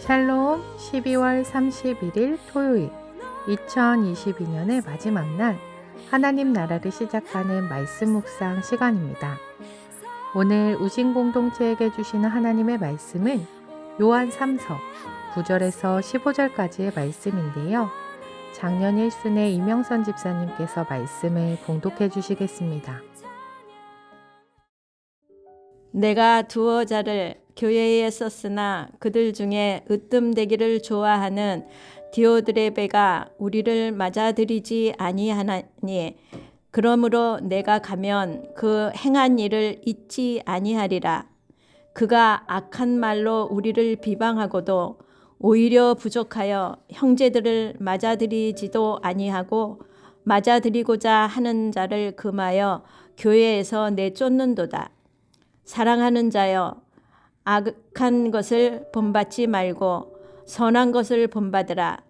샬롬 12월 31일 토요일 2022년의 마지막 날 하나님 나라를 시작하는 말씀 묵상 시간입니다. 오늘 우신 공동체에게 주시는 하나님의 말씀은 요한 3서 9절에서 15절까지의 말씀인데요. 작년 1순회 이명선 집사님께서 말씀을 봉독해 주시겠습니다. 내가 두어 자를 교회에 썼으나 그들 중에 으뜸되기를 좋아하는 디오드레베가 우리를 맞아들이지 아니하나니 그러므로 내가 가면 그 행한 일을 잊지 아니하리라. 그가 악한 말로 우리를 비방하고도 오히려 부족하여 형제들을 맞아들이지도 아니하고 맞아들이고자 하는 자를 금하여 교회에서 내쫓는도다. 사랑하는 자여, 악한 것을 본받지 말고 선한 것을 본받으라.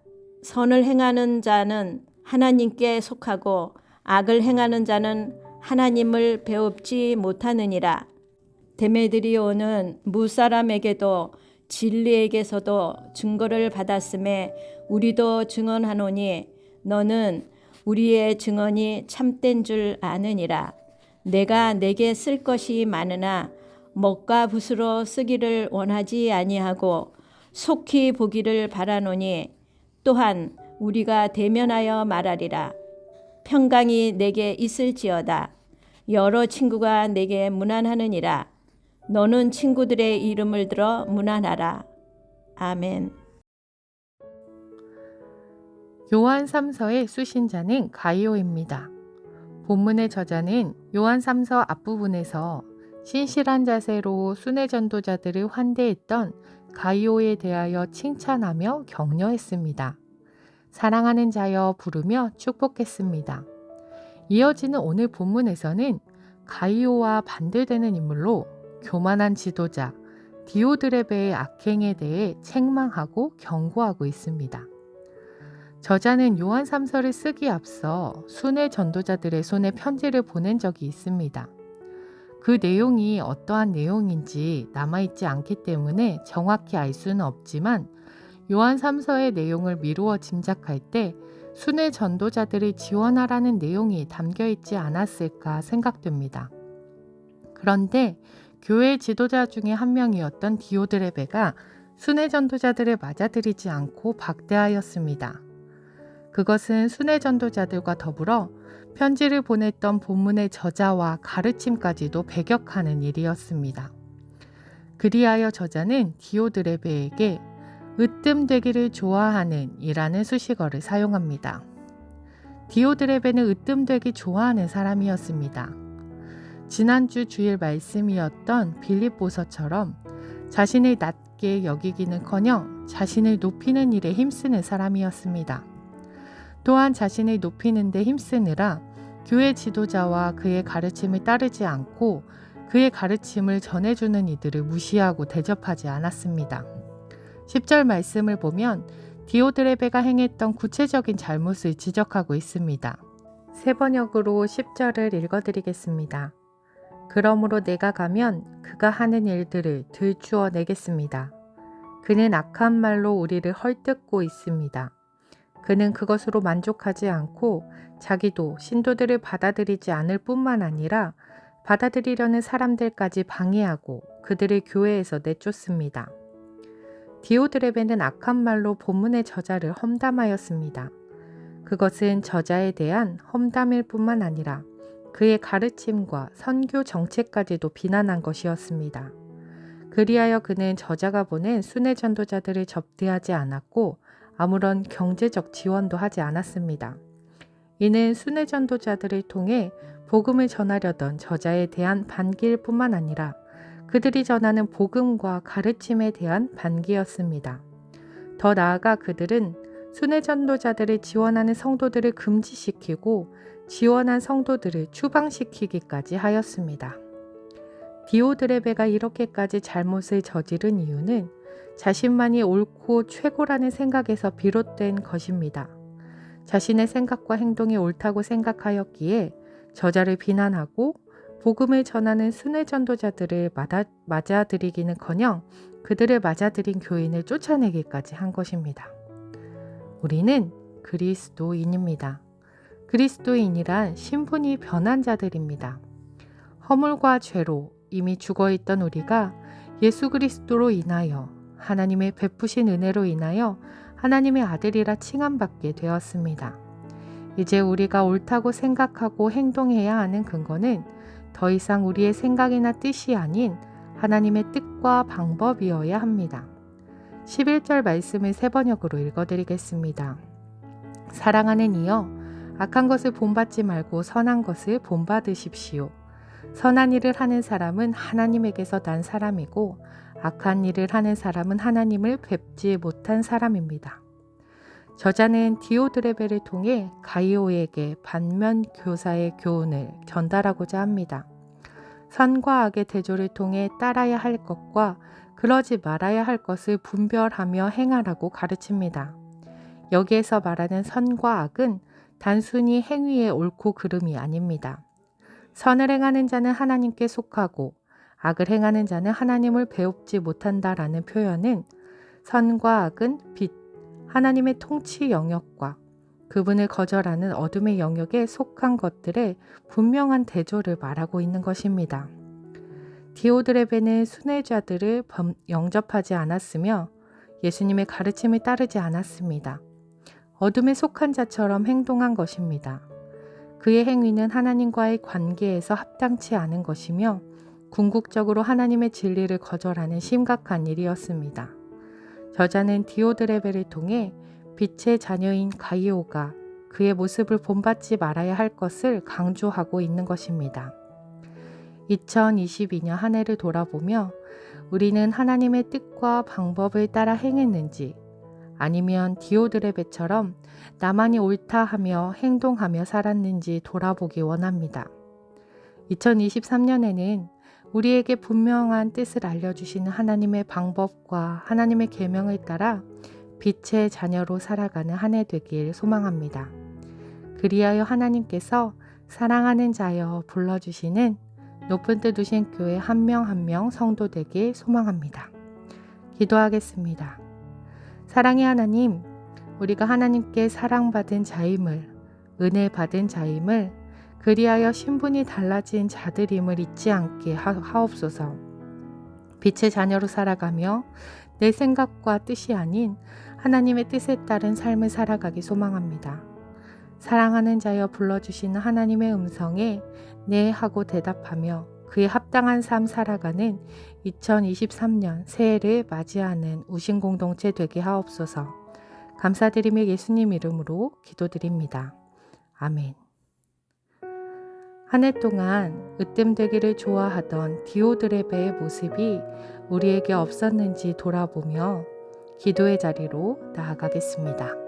선을 행하는 자는 하나님께 속하고 악을 행하는 자는 하나님을 배웁지 못하느니라. 데메드리오는 무사람에게도 진리에게서도 증거를 받았음에 우리도 증언하노니 너는 우리의 증언이 참된 줄 아느니라. 내가 내게 쓸 것이 많으나 먹과 붓으로 쓰기를 원하지 아니하고 속히 보기를 바라노니 또한 우리가 대면하여 말하리라. 평강이 내게 있을지어다. 여러 친구가 내게 문안하느니라. 너는 친구들의 이름을 들어 문안하라. 아멘. 요한 3서의 수신자는 가이오입니다. 본문의 저자는 요한 3서 앞부분에서 신실한 자세로 순회 전도자들을 환대했던 가이오에 대하여 칭찬하며 격려했습니다. 사랑하는 자여 부르며 축복했습니다. 이어지는 오늘 본문에서는 가이오와 반대되는 인물로 교만한 지도자 디오드레베의 악행에 대해 책망하고 경고하고 있습니다. 저자는 요한 3서를 쓰기에 앞서 순회 전도자들의 손에 편지를 보낸 적이 있습니다. 그 내용이 어떠한 내용인지 남아있지 않기 때문에 정확히 알 수는 없지만 요한 3서의 내용을 미루어 짐작할 때 순회 전도자들을 지원하라는 내용이 담겨있지 않았을까 생각됩니다. 그런데 교회 지도자 중에 한 명이었던 디오드레베가 순회 전도자들을 맞아들이지 않고 박대하였습니다. 그것은 순회 전도자들과 더불어 편지를 보냈던 본문의 저자와 가르침까지도 배격하는 일이었습니다. 그리하여 저자는 디오드레베에게 으뜸되기를 좋아하는 이라는 수식어를 사용합니다. 디오드레베는 으뜸되기 좋아하는 사람이었습니다. 지난주 주일 말씀이었던 빌립보서처럼 자신을 낮게 여기기는커녕 자신을 높이는 일에 힘쓰는 사람이었습니다. 또한 자신을 높이는 데 힘쓰느라 교회 지도자와 그의 가르침을 따르지 않고 그의 가르침을 전해주는 이들을 무시하고 대접하지 않았습니다. 10절 말씀을 보면 디오드레베가 행했던 구체적인 잘못을 지적하고 있습니다. 세 번역으로 10절을 읽어드리겠습니다. 그러므로 내가 가면 그가 하는 일들을 들추어 내겠습니다. 그는 악한 말로 우리를 헐뜯고 있습니다. 그는 그것으로 만족하지 않고 자기도 신도들을 받아들이지 않을 뿐만 아니라 받아들이려는 사람들까지 방해하고 그들을 교회에서 내쫓습니다. 디오드레베는 악한 말로 본문의 저자를 험담하였습니다. 그것은 저자에 대한 험담일 뿐만 아니라 그의 가르침과 선교 정책까지도 비난한 것이었습니다. 그리하여 그는 저자가 보낸 순회 전도자들을 접대하지 않았고 아무런 경제적 지원도 하지 않았습니다. 이는 순회 전도자들을 통해 복음을 전하려던 저자에 대한 반기일 뿐만 아니라 그들이 전하는 복음과 가르침에 대한 반기였습니다. 더 나아가 그들은 순회 전도자들을 지원하는 성도들을 금지시키고 지원한 성도들을 추방시키기까지 하였습니다. 디오드레베가 이렇게까지 잘못을 저지른 이유는 자신만이 옳고 최고라는 생각에서 비롯된 것입니다. 자신의 생각과 행동이 옳다고 생각하였기에 저자를 비난하고 복음을 전하는 순회 전도자들을 맞아들이기는커녕 그들을 맞아들인 교인을 쫓아내기까지 한 것입니다. 우리는 그리스도인입니다. 그리스도인이란 신분이 변한 자들입니다. 허물과 죄로 이미 죽어있던 우리가 예수 그리스도로 인하여 하나님의 베푸신 은혜로 인하여 하나님의 아들이라 칭함받게 되었습니다. 이제 우리가 옳다고 생각하고 행동해야 하는 근거는 더 이상 우리의 생각이나 뜻이 아닌 하나님의 뜻과 방법이어야 합니다. 11절 말씀을 3번역으로 읽어드리겠습니다. 사랑하는 이여, 악한 것을 본받지 말고 선한 것을 본받으십시오. 선한 일을 하는 사람은 하나님에게서 난 사람이고 악한 일을 하는 사람은 하나님을 뵙지 못한 사람입니다. 저자는 디오드레베를 통해 가이오에게 반면 교사의 교훈을 전달하고자 합니다. 선과 악의 대조를 통해 따라야 할 것과 그러지 말아야 할 것을 분별하며 행하라고 가르칩니다. 여기에서 말하는 선과 악은 단순히 행위의 옳고 그름이 아닙니다. 선을 행하는 자는 하나님께 속하고 악을 행하는 자는 하나님을 배웁지 못한다라는 표현은 선과 악은 빛, 하나님의 통치 영역과 그분을 거절하는 어둠의 영역에 속한 것들의 분명한 대조를 말하고 있는 것입니다. 디오드레베는 순회자들을 영접하지 않았으며 예수님의 가르침을 따르지 않았습니다. 어둠에 속한 자처럼 행동한 것입니다. 그의 행위는 하나님과의 관계에서 합당치 않은 것이며 궁극적으로 하나님의 진리를 거절하는 심각한 일이었습니다. 저자는 디오드레베를 통해 빛의 자녀인 가이오가 그의 모습을 본받지 말아야 할 것을 강조하고 있는 것입니다. 2022년 한 해를 돌아보며 우리는 하나님의 뜻과 방법을 따라 행했는지 아니면 디오드레베처럼 나만이 옳다 하며 행동하며 살았는지 돌아보기 원합니다. 2023년에는 우리에게 분명한 뜻을 알려주시는 하나님의 방법과 하나님의 계명을 따라 빛의 자녀로 살아가는 한 해 되길 소망합니다. 그리하여 하나님께서 사랑하는 자여 불러주시는 높은 뜻 두신 교회 한 명 한 명 성도 되길 소망합니다. 기도하겠습니다. 사랑의 하나님, 우리가 하나님께 사랑받은 자임을, 은혜 받은 자임을, 그리하여 신분이 달라진 자들임을 잊지 않게 하옵소서. 빛의 자녀로 살아가며 내 생각과 뜻이 아닌 하나님의 뜻에 따른 삶을 살아가기 소망합니다. 사랑하는 자여 불러주시는 하나님의 음성에 네 하고 대답하며 그에 합당한 삶 살아가는 2023년 새해를 맞이하는 우신 공동체 되게 하옵소서. 감사드리며 예수님 이름으로 기도드립니다. 아멘. 한 해 동안 으뜸되기를 좋아하던 디오드레베의 모습이 우리에게 없었는지 돌아보며 기도의 자리로 나아가겠습니다.